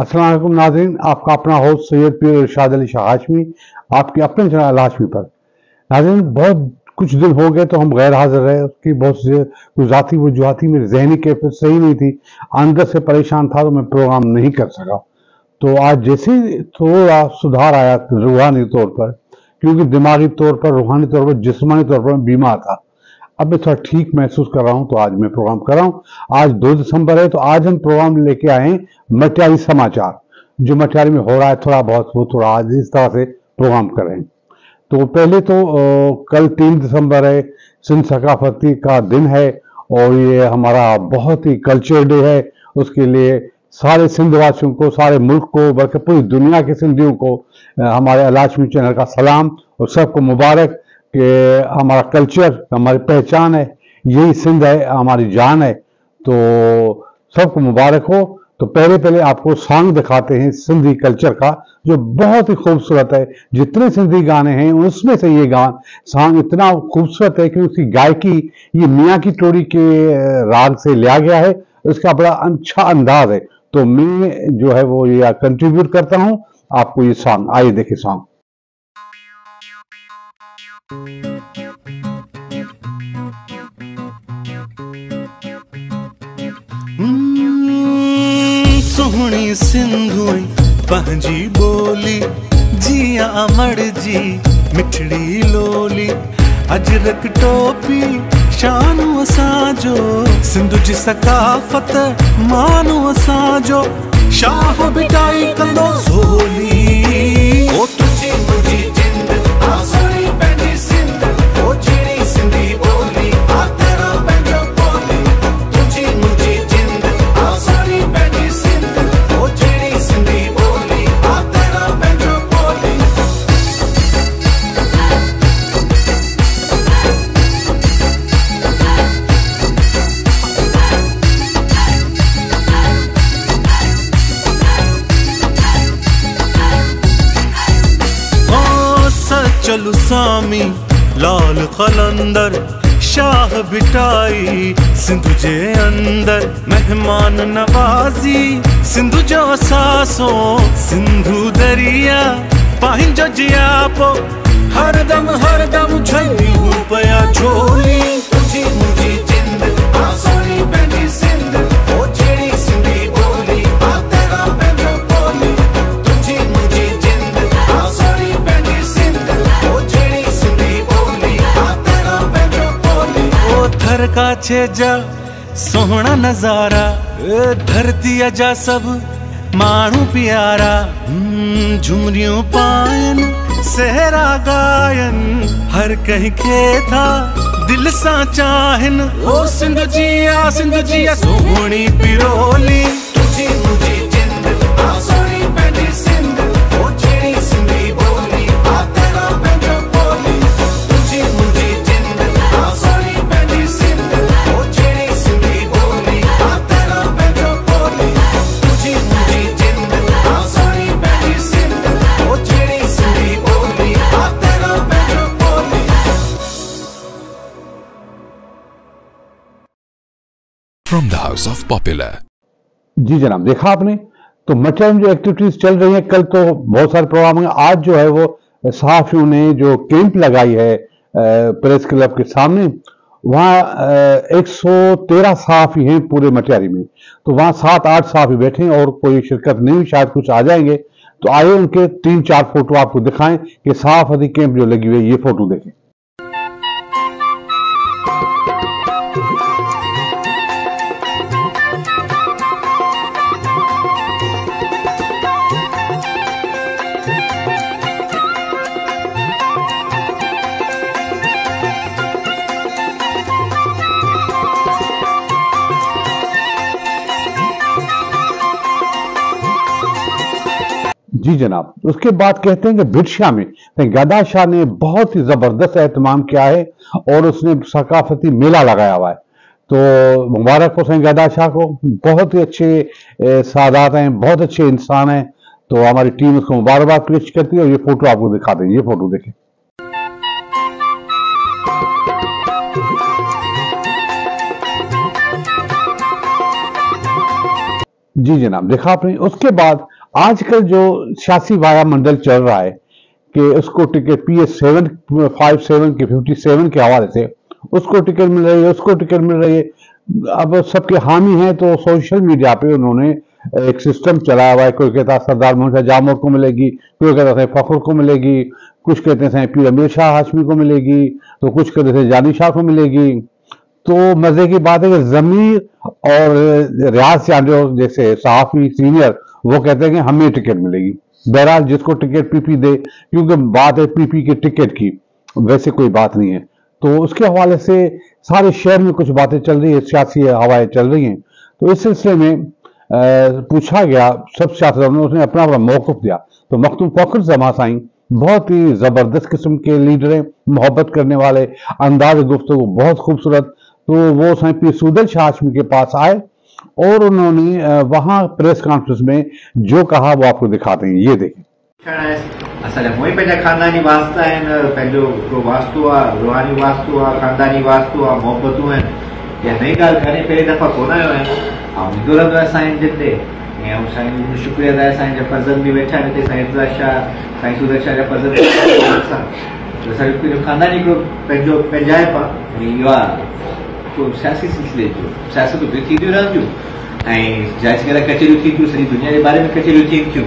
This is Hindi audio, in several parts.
अस्सलाम वालेकुम नाज़रीन, आपका अपना होस्ट सैयद पीर इरशाद अली शाह हाशमी आपके अपने चैनल अल हाशमी पर। नाज़रीन, बहुत कुछ दिन हो गए तो हम गैर हाजिर रहे। उसकी बहुत से कुछ ज़ाती वजूहाती मेरी जहनी कैफियत सही नहीं थी, अंदर से परेशान था तो मैं प्रोग्राम नहीं कर सका। तो आज जैसे ही थोड़ा सुधार आया रूहानी तौर पर, क्योंकि दिमागी तौर पर, रूहानी तौर पर, जिस्मानी तौर पर मैं बीमार था, अब मैं थोड़ा ठीक महसूस कर रहा हूं तो आज मैं प्रोग्राम कर रहा हूं। आज 2 दिसंबर है तो आज हम प्रोग्राम लेके आए हैं मटियारी समाचार, जो मटियारी में हो रहा है थोड़ा बहुत, वो थोड़ा आज इस तरह से प्रोग्राम कर रहे हैं। तो पहले तो कल 3 दिसंबर है, सिंध सकाफती का दिन है और ये हमारा बहुत ही कल्चर डे है। उसके लिए सारे सिंध वासियों को, सारे मुल्क को, बल्कि पूरी दुनिया के सिंधियों को हमारे अल हाशमी चैनल का सलाम और सबको मुबारक कि हमारा कल्चर हमारी पहचान है, यही सिंध है, हमारी जान है। तो सबको मुबारक हो। तो पहले आपको सॉन्ग दिखाते हैं सिंधी कल्चर का, जो बहुत ही खूबसूरत है। जितने सिंधी गाने हैं उसमें से ये सॉन्ग इतना खूबसूरत है कि उसकी गायकी ये मियाँ की टोड़ी के राग से लिया गया है। उसका बड़ा अच्छा अंदाज है। तो मैं जो है वो ये कंट्रीब्यूट करता हूँ आपको ये सॉन्ग। आइए देखिए सॉन्ग। सोहनी सिंधुई पंहिंजी बोली, जिया अमड़ जी मिठड़ी लोली, अजरक टोपी शानु असांजो, सिंधु जी सकाफत मानो असांजो, शाह बिटाई कंदो ज़ोली। ओ तुझी मुझी जिंद आसरी पंहिंजी सिंध, ओ जहिड़ी सिंधी बोली आ तेरो पंहिंजो बोली। तुझी मुझी जिंद आसरी पंहिंजी सिंध, ओ जहिड़ी सिंधी बोली आ तेरो पंहिंजो बोली। चलु सामी लाल कलंदर, शाह बिटाई सिंधु जे अंदर, मेहमान नवाजी सिंधु जो असासो, सिंधु दरिया पंहिंजो जियापो, हरदम झली हूं पया झोली। तुझी मुझी जिंद आसरी पंहिंजी सिंध, ओ जहिड़ी सिंधी बोली आ तेरा पंहिंजो बोली। तुझी मुझी जिंद आसरी पंहिंजी सिंध, ओ जहिड़ी सिंधी बोली आ तेरा पंहिंजो बोली। ओ थरका छेजा सोहना नजारा, धरती जा सब माण्हू प्यारा, झुमरियूं पायन सहरा गायन, हर कहीं खे था दिल सां चाहन। ओ सिंध जी सोहणी पिरोली। तुझी मुझी जिंद आसरी पंहिंजी सिंध, ओ जहिड़ी सिंधी बोली आ तेरा पंहिंजो बोली। तुझी मुझी जिंद आसरी पंहिंजी सिंध, ओ जहिड़ी सिंधी बोली आ तेरा पंहिंजो बोली। तुझी मुझी जिंद आसरी पंहिंजी सिंध, ओ जहिड़ी सिंधी बोली आ तेरा पंहिंजो बोली। From the House of Popular। जी जनाब, देखा आपने। तो मटियारी में जो एक्टिविटीज चल रही हैं, कल तो बहुत सारे प्रोग्राम हैं। आज जो है वो सहाफियों ने जो कैंप लगाई है प्रेस क्लब के सामने, वहाँ 113 सहाफी हैं पूरे मटियारी में। तो वहाँ 7-8 सहाफी बैठे हैं और कोई शिरकत नहीं हुई, शायद कुछ आ जाएंगे। तो आइए उनके 3-4 फोटो आपको दिखाएं कि सहाफती कैंप जो लगी हुई है, ये फोटो देखें। जी जनाब, उसके बाद कहते हैं कि भिटशा में गदा शाह ने बहुत ही जबरदस्त एहतमाम किया है और उसने सकाफती मेला लगाया हुआ है। तो मुबारक हो सही गदा शाह को, बहुत ही अच्छे सादात हैं, बहुत अच्छे इंसान हैं। तो हमारी टीम उसको मुबारकबाद पेश करती है और ये फोटो आपको दिखा दें। ये फोटो देखें। जी जनाब, देखा आपने। उसके बाद आजकल जो सियासी वायुमंडल चल रहा है कि उसको टिकट PS7 57 के 57 के हवाले से उसको टिकट मिल रही है, उसको टिकट मिल रही है। अब सबके हामी हैं तो सोशल मीडिया पे उन्होंने एक सिस्टम चलाया हुआ है। कोई कहता है सरदार मोहम्मद जामोद को मिलेगी, कोई कहता है फखर को मिलेगी, कुछ कहते हैं पीर अमीर शाह हाशमी को मिलेगी, तो कुछ कहते हैं जानी शाह को मिलेगी। तो मजे की बात है कि जमीर और रियाज चांदो जैसे सहाफी सीनियर वो कहते हैं कि हमें टिकट मिलेगी। बहरहाल जिसको टिकट पीपी दे, क्योंकि बात है पीपी के टिकट की, वैसे कोई बात नहीं है। तो उसके हवाले से सारे शहर में कुछ बातें चल रही है, सियासी हवाएं चल रही हैं। तो इस सिलसिले में पूछा गया सब सियासतदानों ने, उसने अपना अपना मौक़िफ़ दिया। तो मखदूम फ़खर जमा साईं बहुत ही ज़बरदस्त किस्म के लीडर हैं, मोहब्बत करने वाले, अंदाज गुफ्तगू बहुत खूबसूरत। तो वो साईं पीर सूदल शाह हाशमी के पास आए और उन्होंने वहां प्रेस कॉन्फ्रेंस में जो कहा वो आपको दिखाते हैं, ये देखें। असल मोई पंहिंजा खानदानी वास्ता आहिनि, पंहिंजो हिकिड़ो वास्तो आहे, रूहानी वास्तो आहे, खानदानी वास्तो आहे, मोहबतूं आहिनि। इहा नई ॻाल्हि घणे पहिरीं दफ़ा कोन आयो आहियां ऐं ईंदो रहंदो आहे साईं जिन ते। ऐं साईं जो शुक्रिया अदा आहे, साईं जा फर्ज़ंद बि वेठा आहिनि हिते, साईं इर्तज़ा शाह, साईं सूदल शाह जा फर्ज़ंद। असांजो खानदानी हिकिड़ो पंहिंजो पंहिंजाइप आहे। इहो आहे को सियासी सिलसिले जो, सियासतूं बि थींदियूं रहंदियूं ऐं जाइज़ ॻाल्हि कचहरियूं थींदियूं, सॼी दुनिया जे बारे में कचहरियूं थियनि थियूं,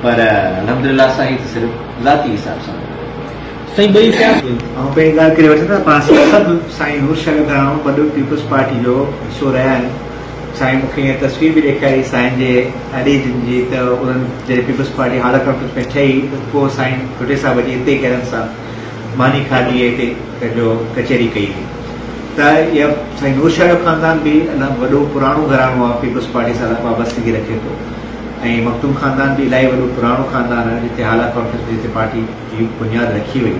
पर अलहमदुलिल्लाह साईं त सिर्फ़ु ज़ाती हिसाब सां साईं ॿई ऐं पहिरीं ॻाल्हि करे वठंदा पाण सभु साईं नूर शाह जो घरानो वॾो पीपल्स पार्टी जो हिसो रहिया आहिनि। साईं मूंखे हीअ तस्वीर बि ॾेखारी साईं जे अॾे जिन जी, त उन्हनि जॾहिं पीपल्स पार्टी हाल कॉन्फ्रेंस में ठही त पोइ साईं टुटे साहिब जी हिते कहनि सां मानी खाधी हिते पंहिंजो कचहरी कई हुई। त इहा साईं नूर शाह जो ख़ानदान बि वॾो पुराणो घरानो आहे, पीपल्स पार्टी सां वाबस्तगी रखे थो। ऐं मखदूम ख़ानदान बि इलाही वॾो पुराणो ख़ानदान आहे जिते हाला कॉन्फ्रेंस जिते पार्टी जी बुनियाद रखी वई।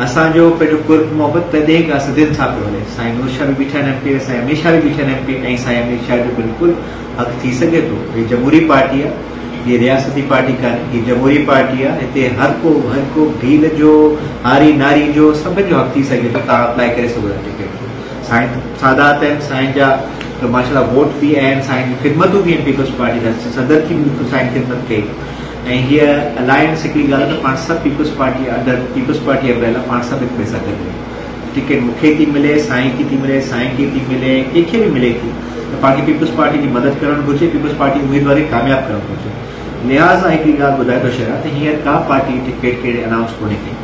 असांजो पंहिंजो कुर्ब मोहबत तॾहिं खां सदियुनि सां पियो हले। साईं नूर शाह बि बीठा आहिनि MP, साईं अमीर शाह बि बीठा आहिनि MP, ऐं साईं अमीर शाह जो बिल्कुलु हक़ थी सघे थो। हीअ जमहूरी पार्टी आहे, हीअ रियासती पार्टी कान्हे, हीअ जमहूरी पार्टी आहे। हिते हर को भील जो, हारी नारी जो, सभिनि जो हक़ थी सघे थो। तव्हां अप्लाई करे सघो था टिकट। साईं सादात आहिनि, साईं जा तो माशाल्लाह वोट भी आहिनि, साईं ख़िदमतूं बि आहिनि पीपल्स पार्टी जा, सदर की बि साईं ख़िदमत कई। ऐं हीअ अलायंस हिकिड़ी ॻाल्हि आहे, पाण सभु people's party under people's party umbrella पाण सभु हिक ॿिए सां गॾु। टिकट मूंखे थी मिले, साईं खे थी मिले, साईं खे थी मिले, कंहिंखे बि मिले थी, त पाण खे पीपल्स पार्टी जी मदद करणु घुरिजे, पीपल्स पार्टी उम्मीदवारी कामयाबु करणु घुरिजे। लिहाज़ा हिकिड़ी ॻाल्हि ॿुधाए थो छॾियां त हींअर का पार्टी टिकट कहिड़े अनाउंस कोन्हे कई।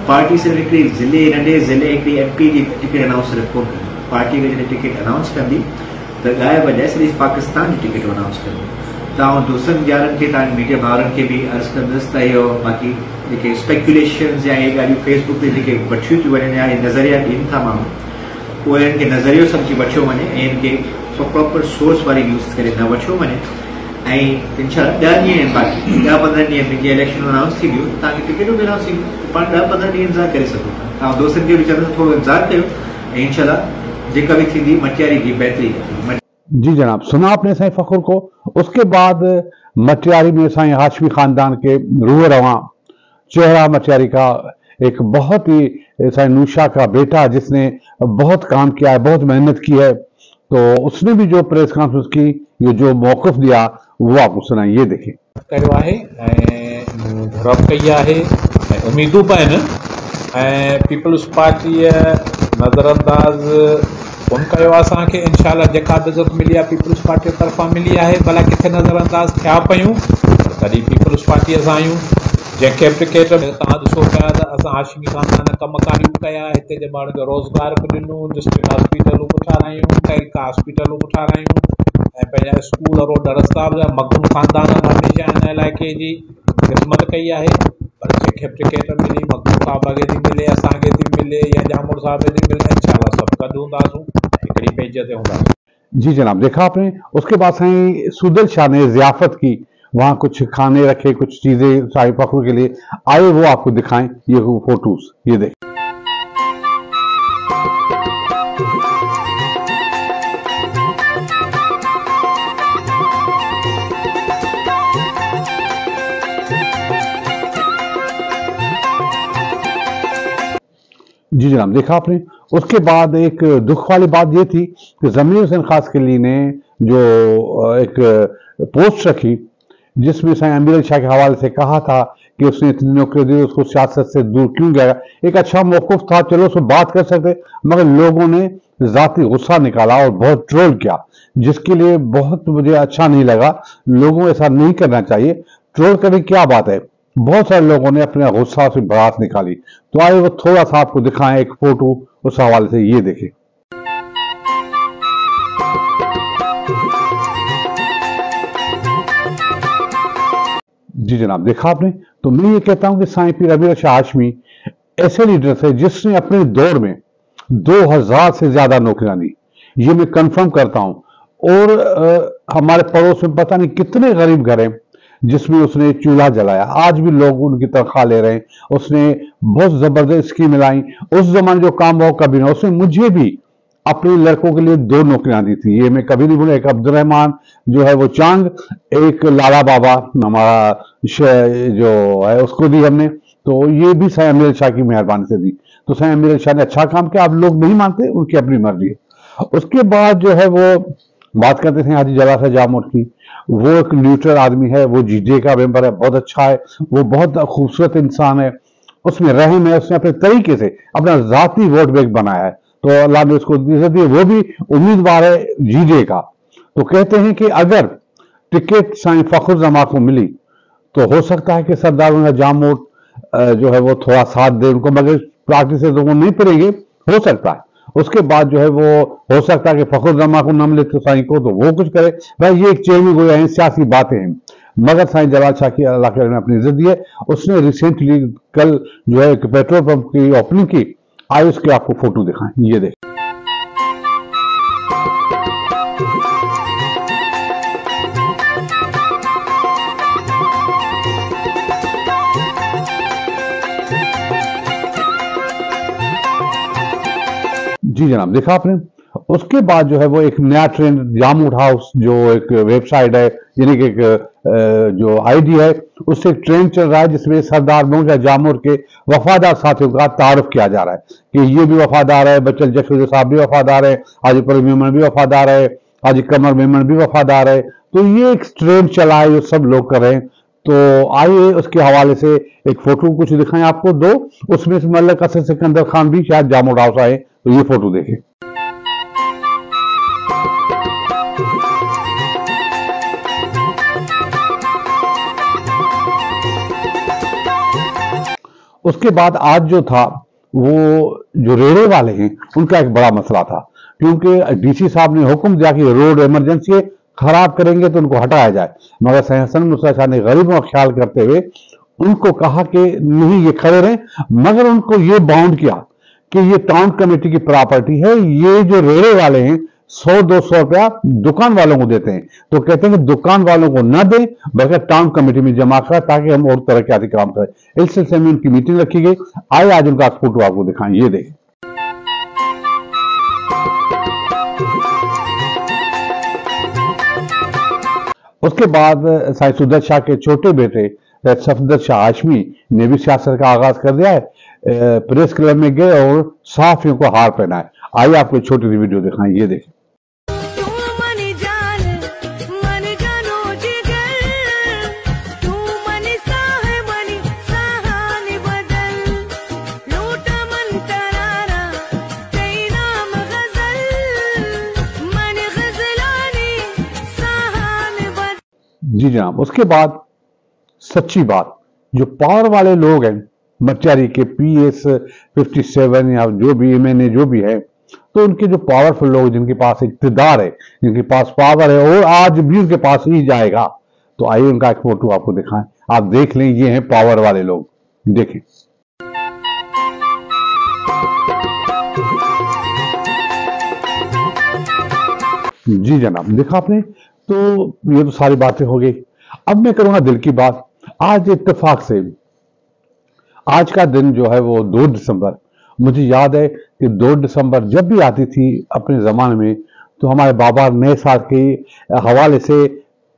पार्टी सिर्फ़ु हिकिड़ी ज़िले, नंढे ज़िले हिकिड़ी MP जी टिकट अनाउंस सिर्फ़ु कोन कंदी। पार्टी अगरि जॾहिं टिकट अनाउंस कंदी त ॻाए बजाए सॼी पाकिस्तान जी टिकट अनाउंस कंदी। तव्हां दोस्तनि यारनि खे, तव्हांजे मीडिया भाउरनि खे बि अर्ज़ु कंदुसि त इहो बाक़ी जेके स्पेकुलेशन्स या इहे ॻाल्हियूं फेसबुक ते जेके वठियूं थियूं वञनि या नज़रिया ॾियनि था माण्हू, उहे हिननि खे नज़रियो सम्झी वठियो वञे ऐं हिन खे प्रॉपर सोर्स वारी न्यूज़ करे न वठियो वञे। ऐं इनशाला 10 ॾींहं आहिनि बाक़ी, 10-15 ॾींहं में जीअं इलेक्शन अनाउंस थींदियूं तव्हांखे टिकटूं बि अनाउंस थींदियूं। पाण 10-15 ॾींहं इंतज़ारु करे सघो था। तव्हां दोस्तनि खे बि चवंदुसि थोरो इंतज़ारु कयो ऐं इनशाला जेका भी थी मटियारी की बेहतरी। जी जनाब, सुना आपने साईं फखर को। उसके बाद मटियारी में साईं हाशमी खानदान के रूह रवां चेहरा मटियारी का एक बहुत ही साईं नूर शाह का बेटा जिसने बहुत काम किया है, बहुत मेहनत की है, तो उसने भी जो प्रेस कॉन्फ्रेंस की, ये जो मौक़िफ़ दिया वो आपको सुनाए, ये देखिए। कयो आहे ऐं रब कई आहे ऐं उम्मीदूं बि आहिनि ऐं पीपल्स पार्टीअ नज़रअंदाज़ कोन कयो आहे असांखे। इनशाला जेका बि इज़त मिली आहे पीपल्स पार्टी तरफ़ां मिली आहे, भला किथे नज़रअंदाज़ थिया पियूं तॾहिं पीपल्स पार्टी असां आहियूं। जंहिंखे बि टिकट तव्हां ॾिसो पिया त असां हाशमी ख़ानदान कमकारियूं कया, हिते जे माण्हुनि खे रोज़गार बि ॾिनूं, डिस्ट्रिक्ट हॉस्पिटलूं बि ठारायूं, तहरीका हॉस्पिटलूं बि ठारायूं ऐं पंहिंजा स्कूल रोड रस्ता बि। मखदूम ख़ानदान हमेशह हिन इलाइक़े जी ख़िदमत कई आहे। पर जंहिंखे बि टिकट मिली, मखदूम साहब खे थी मिले, असांखे थी मिले या जामुर साहब खे थी मिले, इनशाला सभु गॾु हूंदासीं, हिकिड़ी पेज ते हूंदासीं। जी जनाब, देखा आपने। उसके बाद साईं सूदल शाह ने ज़ियाफ़त की, वहाँ कुछ खाने रखे, कुछ चीज़ें साईं फखर के लिए आए, वो आपको दिखाएं ये फोटोज, ये देखें। जी जनाब, देखा आपने। उसके बाद एक दुख वाली बात ये थी कि ज़मीर हुसैन खासकली ने जो एक पोस्ट रखी जिसमें साईं अमीर शाह के हवाले से कहा था कि उसने इतनी नौकरी दी, उसको सियासत से दूर क्यों गया। एक अच्छा मौक़िफ़ था, चलो उसमें बात कर सकते, मगर लोगों ने ज़ाती गुस्सा निकाला और बहुत ट्रोल किया, जिसके लिए बहुत मुझे अच्छा नहीं लगा। लोगों को ऐसा नहीं करना चाहिए। ट्रोल करने की क्या बात है, बहुत सारे लोगों ने अपने गुस्सा से भड़ास निकाली। तो आइए वो थोड़ा सा आपको दिखाएं एक फोटो उस हवाले से, ये देखें। जी जनाब, देखा आपने। तो मैं ये कहता हूं कि साईं पीर अमीर शाह हाशमी ऐसे लीडर थे जिसने अपने दौर में 2000 से ज्यादा नौकरियां दी, ये मैं कंफर्म करता हूं। और हमारे पड़ोस में पता नहीं कितने गरीब घर हैं जिसमें उसने चूल्हा जलाया, आज भी लोग उनकी तनख्वाह ले रहे हैं। उसने बहुत जबरदस्त स्कीम लाई, उस जमाने जो काम हो कभी ना। उसने मुझे भी अपने लड़कों के लिए 2 नौकरियां दी थी, ये मैं कभी नहीं भूला। एक अब्दुलरहमान जो है वो चांग, एक लाला बाबा हमारा जो है उसको दी हमने। तो ये भी साईं अमीर शाह की मेहरबानी से दी। तो साईं अमीर शाह ने अच्छा काम किया, आप लोग नहीं मानते, उनकी अपनी मर्जी है। उसके बाद जो है वो बात करते थे हाजी जलाल जामोद की। वो एक न्यूट्रल आदमी है, वो जीजे का मेंबर है, बहुत अच्छा है, वो बहुत खूबसूरत इंसान है, उसमें रहम है, उसने अपने तरीके से अपना जाती वोट बैंक बनाया है, तो अल्लाह ने उसको इज्जत दी। वो भी उम्मीदवार है जीजे का। तो कहते हैं कि अगर टिकट साईं फखर जमा को मिली तो हो सकता है कि सरदार जामोद जो है वो थोड़ा साथ दे उनको, मगर पार्टी से तो वो नहीं पड़ेंगे, हो सकता है। उसके बाद जो है वो हो सकता है कि फखर जमा को न मिले तो साईं को, तो वो कुछ करे। भाई ये एक चेहरे गोया है, सियासी बातें हैं, मगर साईं जलाल शाह की अल्लाह के ने अपनी इज्जत दी है। उसने रिसेंटली कल जो है पेट्रोल पंप की ओपनिंग की, आइए उसके आपको फोटो दिखाएं, ये देखें। जी जनाब, देखा आपने। उसके बाद जो है वो एक नया ट्रेंड जामोद हाउस जो एक वेबसाइट है, यानी कि एक जो आईडी है, उससे एक ट्रेंड चल रहा है जिसमें सरदार मोहम्मद जामोद के वफादार साथियों का तारुफ किया जा रहा है कि ये भी वफादार है, बच्चल जखीर साहब भी वफादार है, हाजी पर मेमन भी वफादार है, हाजी कमर मेमन भी वफादार है। तो ये एक ट्रेंड चला है, जो सब लोग कर रहे हैं। तो आइए उसके हवाले से एक फोटो कुछ दिखाएं आपको 2, उसमें से मल्लिक असद सिकंदर खान भी शायद जामोद हाउस आए, तो ये फोटो देखें। उसके बाद आज जो था वो जो रेड़े वाले हैं उनका एक बड़ा मसला था, क्योंकि डीसी साहब ने हुक्म दिया कि रोड इमरजेंसी है, खराब करेंगे तो उनको हटाया जाए। मगर सैयद हसन मुर्तजा शाह ने गरीबों का ख्याल करते हुए उनको कहा कि नहीं ये खड़े रहें, मगर उनको ये बाउंड किया कि ये टाउन कमेटी की प्रॉपर्टी है। ये जो रेड़े वाले हैं 100-200 रुपया दुकान वालों को देते हैं, तो कहते हैं कि दुकान वालों को न दें बल्कि टाउन कमेटी में जमा करें ताकि हम और तरक्याती काम करें। इस सिलसिले में उनकी मीटिंग रखी गई। आइए आज उनका फोटो आपको दिखाएं, ये देखें। उसके बाद सैयद शाह के छोटे बेटे सफदर शाह हाशमी ने भी सियासत का आगाज कर दिया है। प्रेस क्लब में गए और सहाफियों को हार पहनाए। आइए आपको छोटी सी वीडियो दिखाएं, ये देखें। जी जनाब, उसके बाद सच्ची बात, जो पावर वाले लोग हैं मचारी के PS 57 या जो भी MNA जो भी है, तो उनके जो पावरफुल लोग जिनके पास इक़्तिदार है, जिनके पास पावर है और आज भी उनके पास ही जाएगा, तो आइए उनका एक फोटो आपको दिखाएं, आप देख लें। ये हैं पावर वाले लोग, देखें। जी जनाब, देखा आपने। तो ये तो सारी बातें हो गई। अब मैं करूंगा दिल की बात। आज इत्तेफाक से आज का दिन जो है वो 2 दिसंबर, मुझे याद है कि 2 दिसंबर जब भी आती थी अपने ज़माने में, तो हमारे बाबा नए साल के हवाले से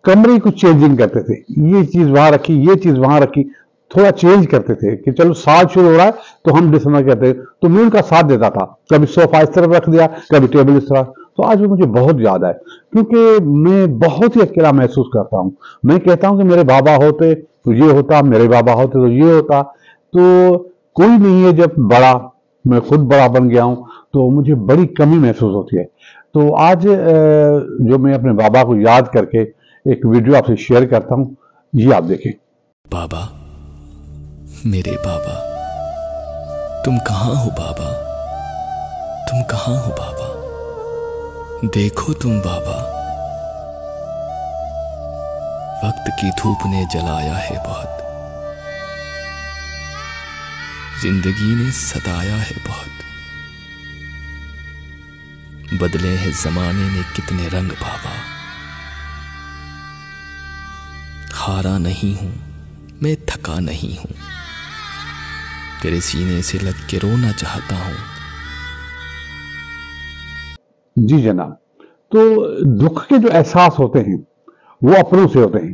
कमरे को चेंजिंग करते थे। ये चीज़ वहाँ रखी, ये चीज़ वहाँ रखी, थोड़ा चेंज करते थे कि चलो साल शुरू हो रहा है तो हम दिसंबर कहते हैं। तो मैं उनका साथ देता था, कभी सोफा इस तरफ रख दिया, कभी टेबल इस तरह। तो आज वो मुझे बहुत याद है, क्योंकि मैं बहुत ही अकेला महसूस करता हूँ। मैं कहता हूँ कि मेरे बाबा होते तो ये होता, मेरे बाबा होते तो ये होता, तो कोई नहीं है। जब बड़ा, मैं खुद बड़ा बन गया हूँ, तो मुझे बड़ी कमी महसूस होती है। तो आज जो मैं अपने बाबा को याद करके एक वीडियो आपसे शेयर करता हूँ, ये आप देखें। बाबा, मेरे बाबा, तुम कहाँ हो बाबा, तुम कहाँ हो बाबा, देखो तुम बाबा, वक्त की धूप ने जलाया है बहुत, जिंदगी ने सताया है बहुत, बदले हैं जमाने ने कितने रंग बाबा, हारा नहीं हूं मैं, थका नहीं हूं, तेरे सीने से लग के रोना चाहता हूं। जी जनाब, तो दुख के जो एहसास होते हैं वो अपनों से होते हैं।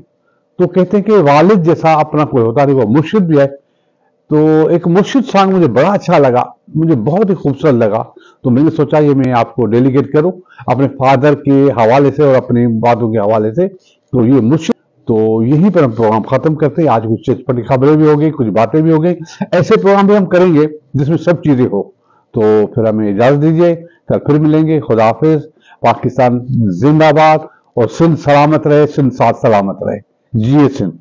तो कहते हैं कि वालिद जैसा अपना कोई होता नहीं, वो मुर्शिद भी है। तो एक मुर्शिद सॉन्ग मुझे बड़ा अच्छा लगा, मुझे बहुत ही खूबसूरत लगा, तो मैंने सोचा ये मैं आपको डेलीकेट करूं अपने फादर के हवाले से और अपनी बातों के हवाले से। तो ये मुर्शिद, तो यहीं पर हम प्रोग्राम खत्म करते हैं। आज कुछ चटपटी खबरें भी हो गई, कुछ बातें भी हो गई, ऐसे प्रोग्राम भी हम करेंगे जिसमें सब चीजें हो। तो फिर हमें इजाजत दीजिए, कल फिर मिलेंगे। खुदा हाफिज। पाकिस्तान जिंदाबाद और सिंध सलामत रहे, सिंध साथ सलामत रहे। जिए सिंध।